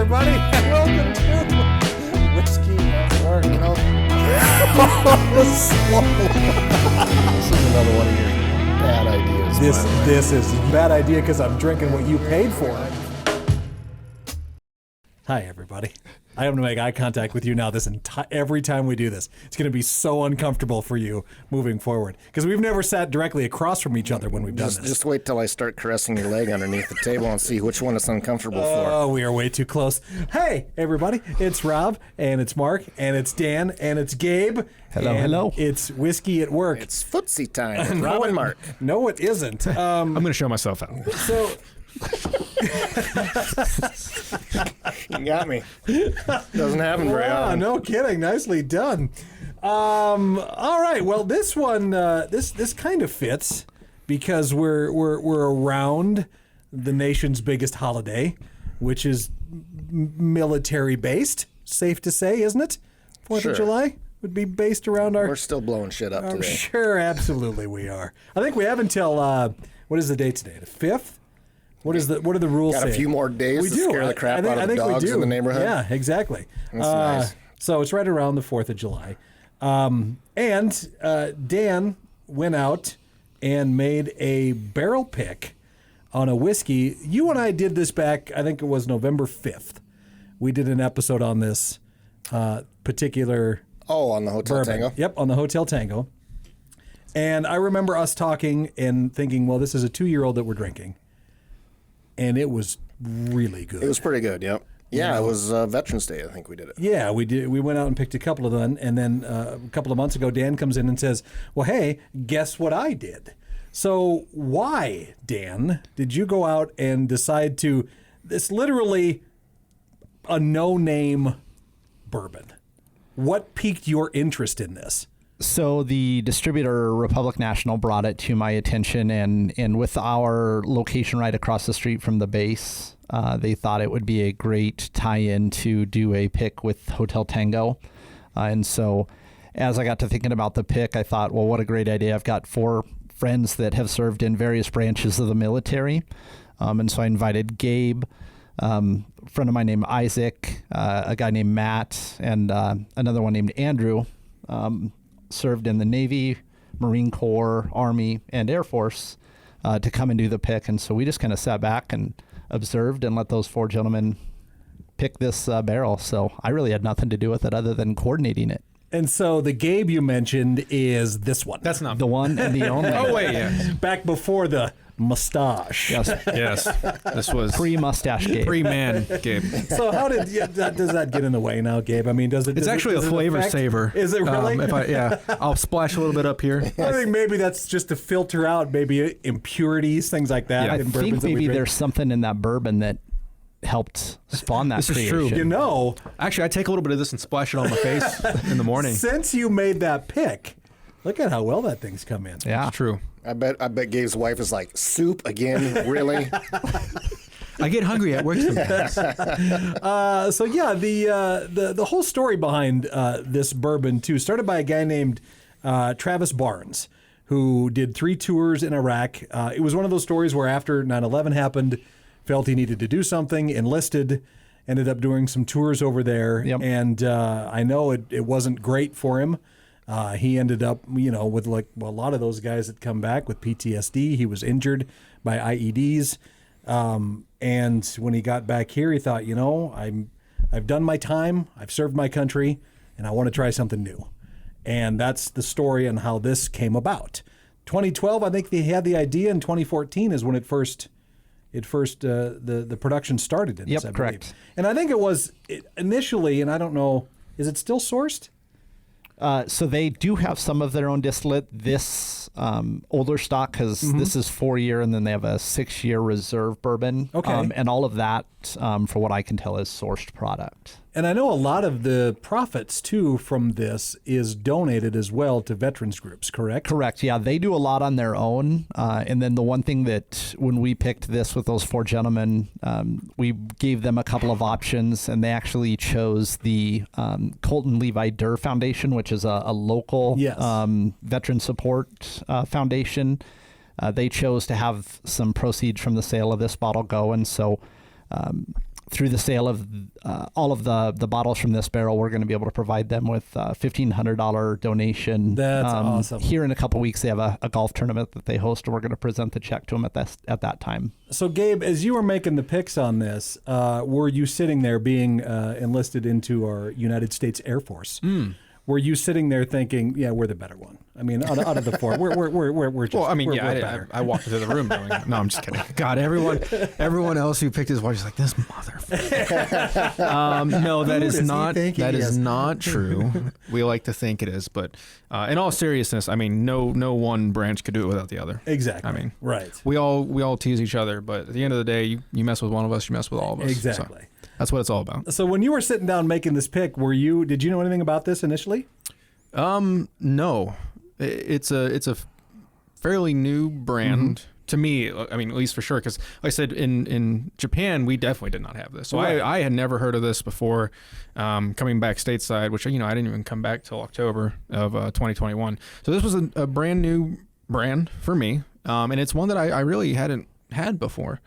everybody, and welcome to Whiskey at Work. This is another one of your bad ideas. This is a bad idea because I'm drinking what you paid for. Hi, everybody. I have to make eye contact with you now every time we do this. It's going to be so uncomfortable for you moving forward because we've never sat directly across from each other when we've done this. Just wait till I start caressing your leg underneath the table and see which one it's uncomfortable for. Oh, we are way too close. Hey, everybody. It's Rob, and it's Mark, and it's Dan, and it's Gabe. Hello. It's Whiskey at Work. It's footsie time with Rob and Mark. No, it isn't. I'm going to show myself out. So... You got me. Doesn't happen very often. No kidding. Nicely done. All right. Well, this one, this kind of fits because we're around the nation's biggest holiday, which is military based. Safe to say, isn't it? 4th of July would be based around our. We're still blowing shit up today. Sure, absolutely, we are. I think we have until what is the date today? The 5th. What are the rules? Got a few more days to scare the crap out of the dogs in the neighborhood. Yeah, exactly. That's nice. So it's right around the 4th of July. And Dan went out and made a barrel pick on a whiskey. You and I did this back, I think it was November 5th. We did an episode on this particular on the Hotel bourbon. Tango? Yep, on the Hotel Tango. And I remember us talking and thinking, well, this is a 2-year-old that we're drinking. And it was really good. It was pretty good, yep. Yeah, it was Veterans Day, I think we did it. Yeah, we did. We went out and picked a couple of them, and then a couple of months ago, Dan comes in and says, well, hey, guess what I did? So why, Dan, did you go out and decide to, this literally a no-name bourbon? What piqued your interest in this? So the distributor, Republic National, brought it to my attention, and with our location right across the street from the base, they thought it would be a great tie-in to do a pick with Hotel Tango. And so as I got to thinking about the pick, I thought, well, what a great idea. I've got 4 friends that have served in various branches of the military. And so I invited Gabe, a friend of mine named Isaac, a guy named Matt, and another one named Andrew, served in the Navy, Marine Corps, Army, and Air Force to come and do the pick. And so we just kind of sat back and observed and let those 4 gentlemen pick this barrel. So I really had nothing to do with it other than coordinating it. And so the Gabe you mentioned is this one. That's not the one and the only. Oh, wait, yeah. Back before the mustache. Yes. This was pre-mustache Gabe. Pre-man Gabe. So how does that get in the way now, Gabe? I mean, does it? It's actually a flavor saver. Is it really? I'll splash a little bit up here. I think maybe that's just to filter out maybe impurities, things like that. I think maybe there's something in that bourbon that helped spawn that creation. Is true. You know, actually, I take a little bit of this and splash it on my face in the morning. Since you made that pick, look at how well that thing's come in. Yeah, it's true. I bet Gabe's wife is like, soup again? Really? I get hungry at work sometimes. So yeah, the whole story behind this bourbon too started by a guy named Travis Barnes, who did 3 tours in Iraq. It was one of those stories where after 9/11 happened, felt he needed to do something, enlisted, ended up doing some tours over there, and I know it wasn't great for him. He ended up, with a lot of those guys that come back with PTSD. He was injured by IEDs. And when he got back here, he thought, I've done my time. I've served my country, and I want to try something new. And that's the story on how this came about. 2012, I think they had the idea. In 2014 is when the production started in this. Yep, correct. And I think it was initially, and I don't know, is it still sourced? So they do have some of their own distillate. This older stock, because this is 4-year, and then they have a 6-year reserve bourbon. Okay. And all of that, for what I can tell, is sourced product. And I know a lot of the profits, too, from this is donated as well to veterans groups, correct? Correct, yeah. They do a lot on their own. And then the one thing that when we picked this with those 4 gentlemen, we gave them a couple of options, and they actually chose the Colton Levi Derr Foundation, which is a local veteran support foundation. They chose to have some proceeds from the sale of this bottle go, and so through the sale of all of the bottles from this barrel, we're going to be able to provide them with a $1,500 donation. That's awesome. Here in a couple weeks, they have a golf tournament that they host, and we're going to present the check to them at that time. So, Gabe, as you were making the picks on this, were you sitting there being enlisted into our United States Air Force? Were you sitting there thinking, yeah, we're the better one? I mean, out of the four, we're just. Well, I mean, we're yeah, I walked into the room going, no, I'm just kidding. God, everyone else who picked his wife is like, this motherfucker. No, that is not true. We like to think it is, but in all seriousness, I mean, no one branch could do it without the other. Exactly. I mean, right. We all tease each other, but at the end of the day, you mess with one of us, you mess with all of us. Exactly. So that's what it's all about. So when you were sitting down making this pick, did you know anything about this initially? No. It's a fairly new brand to me. I mean, at least for sure, because like I said, in Japan, we definitely did not have this. So right. I had never heard of this before coming back stateside, which, I didn't even come back till October of 2021. So this was a brand new brand for me, and it's one that I really hadn't had before.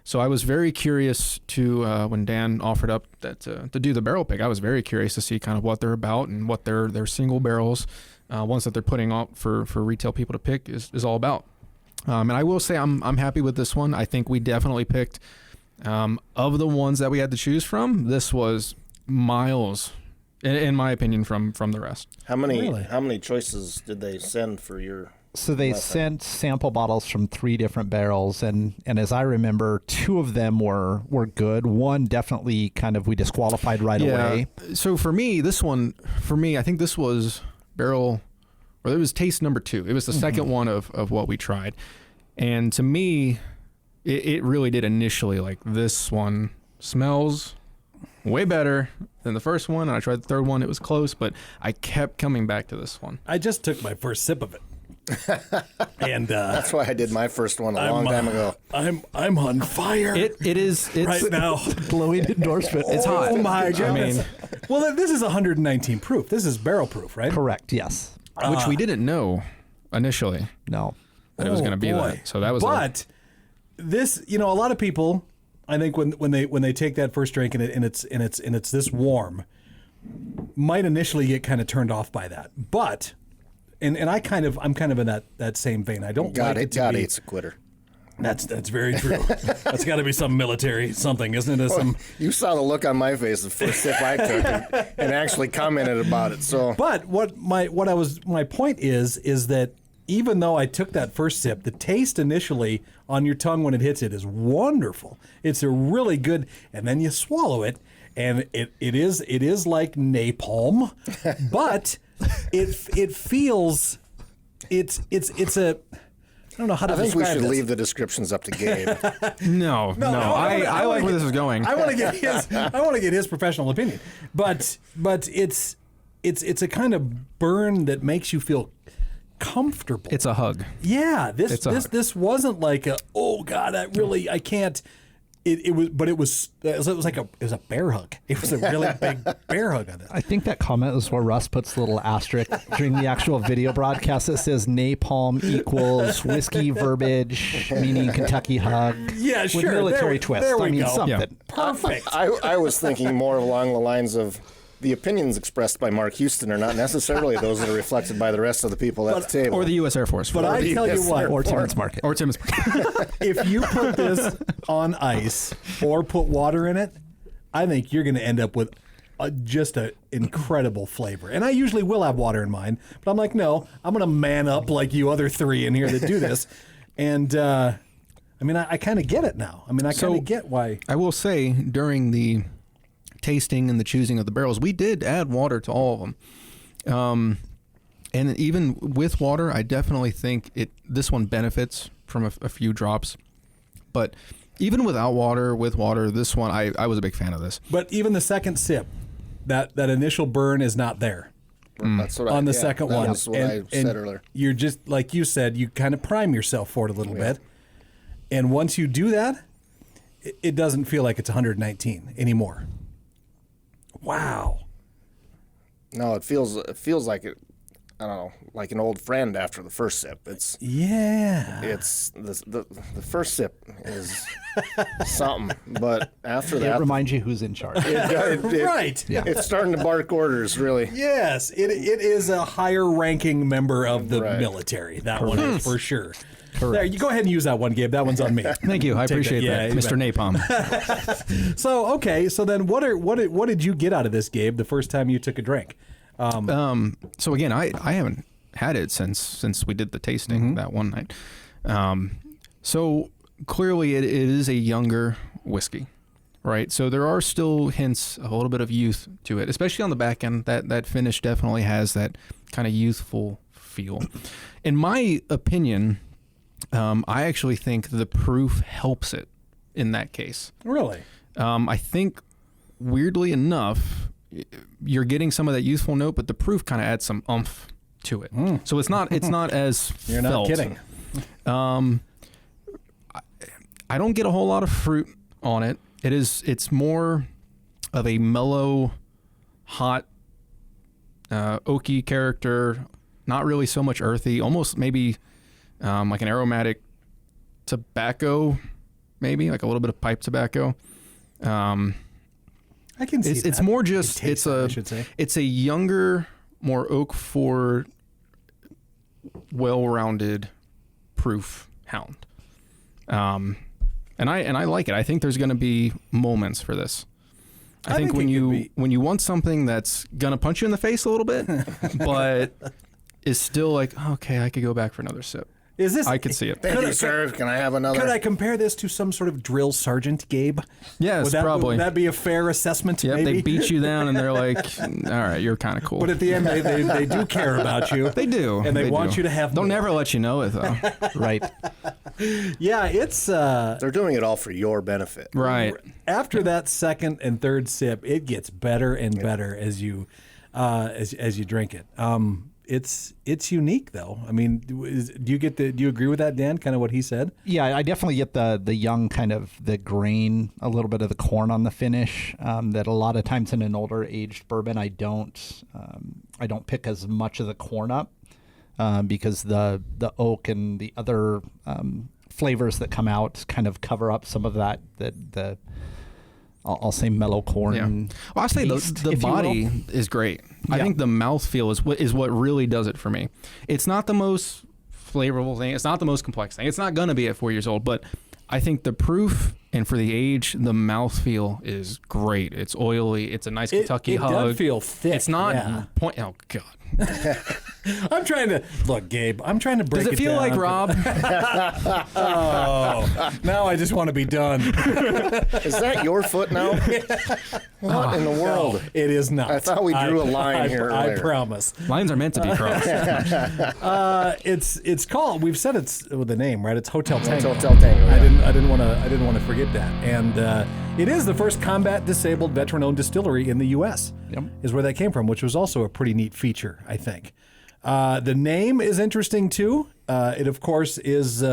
So I was very curious to, when Dan offered up that to do the barrel pick, I was very curious to see kind of what they're about and what their single barrels, ones that they're putting out for retail people to pick is all about. And I will say I'm happy with this one. I think we definitely picked, of the ones that we had to choose from, this was miles, in my opinion, from the rest. How many choices did they send for your? So they sent sample bottles from 3 different barrels, and as I remember, 2 of them were good. One definitely we disqualified right away. So for me, I think this was barrel, or it was taste number 2. It was the second one of what we tried. And to me, it really did initially, like, this one smells way better than the first one. And I tried the third one. It was close, but I kept coming back to this one. I just took my first sip of it. And that's why I did my first one a long time ago. I'm on fire. It's right now. Glowing endorsement. It's hot. Oh my god! I mean, well, this is 119 proof. This is barrel proof, right? Correct. Yes. Which we didn't know initially. No. That it was going to be that. So that was. But this, a lot of people, I think when they take that first drink and it's this warm, might initially get kind of turned off by that, but. And I'm kind of in that same vein. I don't like it to be. It's a quitter. That's very true. That's got to be some military something, isn't it? You saw the look on my face the first sip I took, and actually commented about it. So, but my point is that even though I took that first sip, the taste initially on your tongue when it hits it is wonderful. It's a really good, and then you swallow it, and it is like napalm, but. It feels it's a I don't know how to describe this. I think we should leave the descriptions up to Gabe. No. I like where this is going. I want to get his professional opinion. But it's a kind of burn that makes you feel comfortable. It's a hug. Yeah, this wasn't like oh god, I can't. It was like a bear hug. It was a really big bear hug on this. I think that comment is where Russ puts a little asterisk during the actual video broadcast that says napalm equals whiskey verbiage, meaning Kentucky hug. Yeah, with sure. With military twist. There we go. Something. Yeah. Perfect. I was thinking more along the lines of the opinions expressed by Mark Houston are not necessarily those that are reflected by the rest of the people at the table. Or the U.S. Air Force. But I tell you what. Or Timmons Market. If you put this on ice or put water in it, I think you're going to end up with just an incredible flavor. And I usually will have water in mine, but I'm like, no, I'm going to man up like you other 3 in here that do this. And, I kind of get it now. I kind of get why. I will say, during the tasting and the choosing of the barrels, we did add water to all of them. And even with water, I definitely think this one benefits from a few drops. But even without water, with water, this one, I was a big fan of this. But even the second sip, that initial burn is not there. That's what on the second one. That's what I said earlier. You're just, like you said, you kind of prime yourself for it a little bit. And once you do that, it doesn't feel like it's 119 anymore. Wow. No, it feels like it. I don't know, like an old friend after the first sip. It's the first sip is something, but after It that, reminds you who's in charge. Right. It's starting to bark orders, really. Yes, it is a higher ranking member of the military. That one is for sure. Correct. There, you go ahead and use that one, Gabe. That one's on me. Thank you. I appreciate that, you Mr. bet. Napalm. So then what did you get out of this, Gabe, the first time you took a drink? So again, I haven't had it since we did the tasting that one night. So clearly it is a younger whiskey, right? So there are still hints of a little bit of youth to it, especially on the back end. That finish definitely has that kind of youthful feel. In my opinion, I actually think the proof helps it in that case. Really? I think weirdly enough, you're getting some of that youthful note, but the proof kind of adds some oomph to it. So it's not as You're felt. not kidding. I don't get a whole lot of fruit on it. It's more of a mellow, hot, oaky character. Not really so much earthy. Almost maybe like an aromatic tobacco, maybe like a little bit of pipe tobacco. I can see It's that. more just I should say. it's a younger, more oak forward, well-rounded proof hound. And I like it. I think there's going to be moments for this. I think when you want something that's going to punch you in the face a little bit, but is still like, okay, I could go back for another sip. Is this? I could see it. Thank you, sir. Can I have another? Could I compare this to some sort of drill sergeant, Gabe? Yes, probably. Would that be a fair assessment? Yep, maybe? they beat you down and they're like, all right, you're kind of cool. But at the end, they do care about you. They do. And they want you to have They'll more. never let you know it, though. Right. Yeah, it's They're doing it all for your benefit. Right. after that second and third sip, it gets better and better as you as you drink it. It's unique though. I mean, do you agree with that, Dan? Kind of what he said. Yeah, I definitely get the young kind of the grain, a little bit of the corn on the finish. That a lot of times in an older aged bourbon, I don't pick as much of the corn up because the oak and the other flavors that come out kind of cover up some of that. I'll say mellow corn. Yeah. Well, I'll say taste, the if you will. body is great. I Yeah. think the mouthfeel is what really does it for me. It's not the most flavorful thing. It's not the most complex thing. It's not going to be at 4 years old, but I think the proof and for the age, the mouthfeel is great. It's oily. It's a nice Kentucky it hug. does feel thick. It's not yeah. Oh God. I'm trying to look, Gabe. I'm trying to break Does it feel down. like Rob? Oh, now I just want to be done. Is that your foot now? What in the world? It is not. I thought we drew a line here I earlier. promise. Lines are meant to be crossed. It's called. We've said it's with the name, right? It's Hotel Tango. Hotel Tango. I Yeah. didn't want to forget that. And it is the first combat disabled veteran-owned distillery in the U.S. Yep. Is where that came from, which was also a pretty neat feature, I think. The name is interesting too. It of course is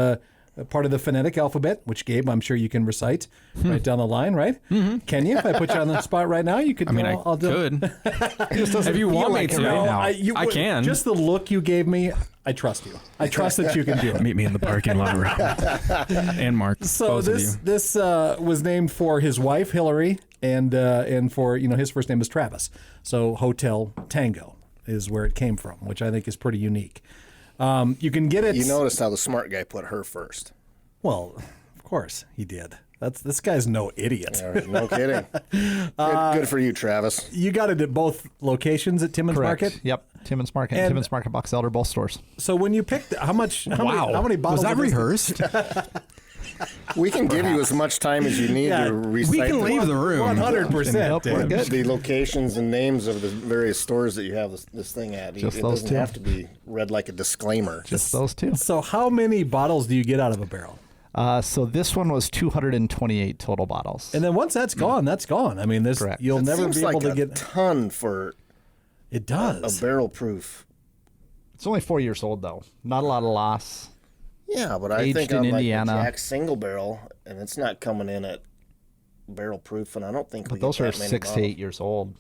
part of the phonetic alphabet, which Gabe, I'm sure you can recite right down the line, right? Mm-hmm. Can you? If I put you on the spot right now, you could. I mean, I'll do it. could. If you want me like it to, right now. I can. Just the look you gave me, I trust you. I trust that you can do it. Meet me in the parking lot, Rob. And Mark. So both of you. this was named for his wife Hillary, and for his first name is Travis. So Hotel Tango is where it came from, which I think is pretty unique. You can get it. You noticed how the smart guy put her first. Well, of course he did. This guy's no idiot. All right, no kidding. Good for you, Travis. You got it at both locations at Timmons Correct. Market. Yep. Timmons Market And- and Timmons Market Box Elder, both stores. So when you picked, how many bottles? Was that of this- rehearsed? We can give you as much time as you need Yeah, to recite We can leave the room. 100%. Nope, we're good. the locations and names of the various stores that you have this thing at. Just it those doesn't two. have to be read like a disclaimer. Just those two. So how many bottles do you get out of a barrel? So this one was 228 total bottles. And then once that's gone, that's gone. I mean, Correct. you'll It never seems be able like to a get. ton for It a does. barrel proof. It's only 4 years old, though. Not a lot of loss. Yeah, but I Aged think in on like Indiana. the Jack single barrel, and it's not coming in at barrel proof, and I don't think we But those get are that many 6 to bottles. 8 years old.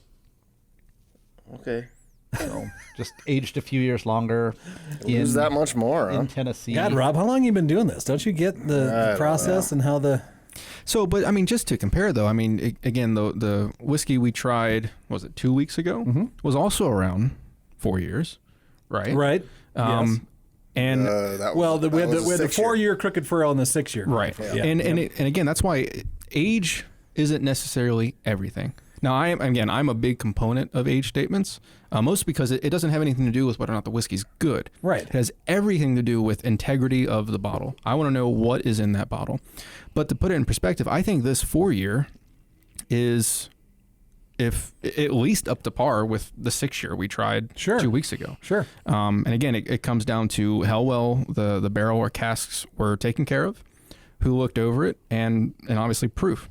Okay. So just aged a few years longer. Lose that much more, huh? in Tennessee. God, Rob, how long have you been doing this? Don't you get the process and how the... So, but I mean, just to compare though, I mean, again, the whiskey we tried, was it 2 weeks ago, was also around 4 years, right? Right. Yes. And we had the 4-year Crooked Furrow and the 6-year. right. Yeah. And again, that's why age isn't necessarily everything. Now, I'm a big component of age statements, mostly because it doesn't have anything to do with whether or not the whiskey's good. Right. It has everything to do with integrity of the bottle. I want to know what is in that bottle. But to put it in perspective, I think this 4-year is if at least up to par with the 6-year we tried 2 weeks ago. Sure. And again, it comes down to how well the barrel or casks were taken care of, who looked over it, and obviously proof.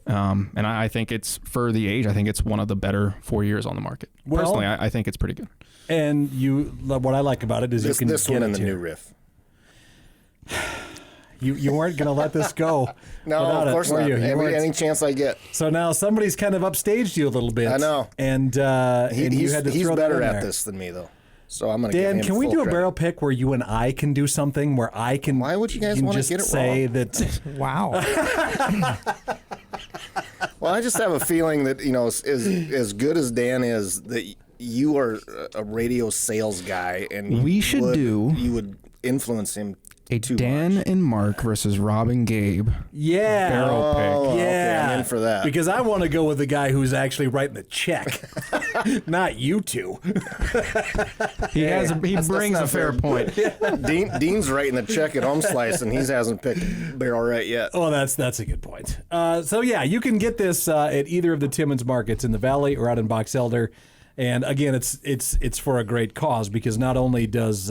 And I think it's, for the age, I think it's one of the better 4 years on the market. Well, personally, I think it's pretty good. And what I like about it is you can this get one it in the to- new riff. You weren't going to let this go. No, without of course it, were not. you? You weren't. Any chance I get. So now somebody's kind of upstaged you a little bit. I know. And you had to He's throw better that in at there. this than me, though. So I'm going to give Dan, him can we full do a credit. barrel pick where you and I can do something where I can? Why would you guys can wanna just get it say wrong? that? Wow. Well, I just have a feeling that, as good as Dan is, that you are a radio sales guy, and We should you would influence him too Dan much. and Mark versus Rob and Gabe. Yeah. Barrel pick. Oh, Yeah, okay, I'm in for that. because I want to go with the guy who's actually writing the check, not you two. He brings a not fair fair. point. Dean's writing the check at Home Slice, and he hasn't picked barrel right yet. Oh, that's a good point. So yeah, you can get this at either of the Timmons markets in the Valley or out in Box Elder. And again, it's for a great cause, because not only does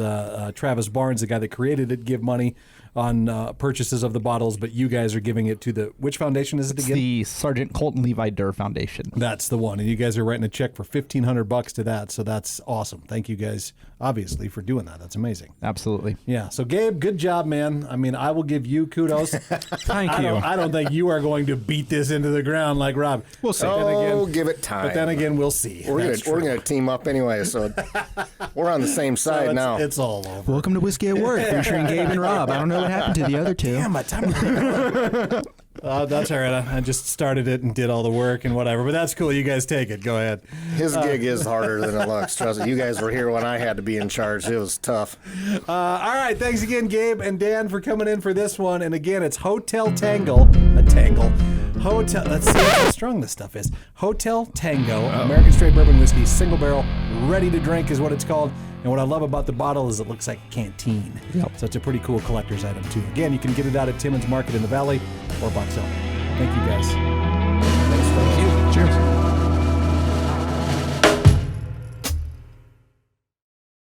Travis Barnes, the guy that created it, give money on purchases of the bottles, but you guys are giving it to which foundation is it It's again? the Sergeant Colton Levi Derr Foundation. That's the one, and you guys are writing a check for $1,500 to that, so that's awesome. Thank you guys, obviously, for doing that. That's amazing. Absolutely. Yeah. So Gabe, good job, man. I mean, I will give you kudos. Thank you. I don't think you are going to beat this into the ground like Rob. We'll see. But then again, Give it time. But then again, we'll see. we're That's gonna true. team up anyway, so we're on the same So side now. It's all over. Welcome to Whiskey at Work, featuring Gabe and Rob. I don't know what happened to the other two. Damn it. That's all right. I just started it and did all the work and whatever. But that's cool. You guys take it. Go ahead. His gig is harder than it looks. Trust me. You guys were here when I had to be in charge. It was tough. All right. Thanks again, Gabe and Dan, for coming in for this one. And again, it's Hotel Tango. Hotel. Let's see how strong this stuff is. Hotel Tango, American Straight Bourbon Whiskey, single barrel, ready to drink is what it's called. And what I love about the bottle is it looks like a canteen. Yep. So it's a pretty cool collector's item, too. Again, you can get it out at Timmons Market in the Valley or Box Elder. Thank you, guys.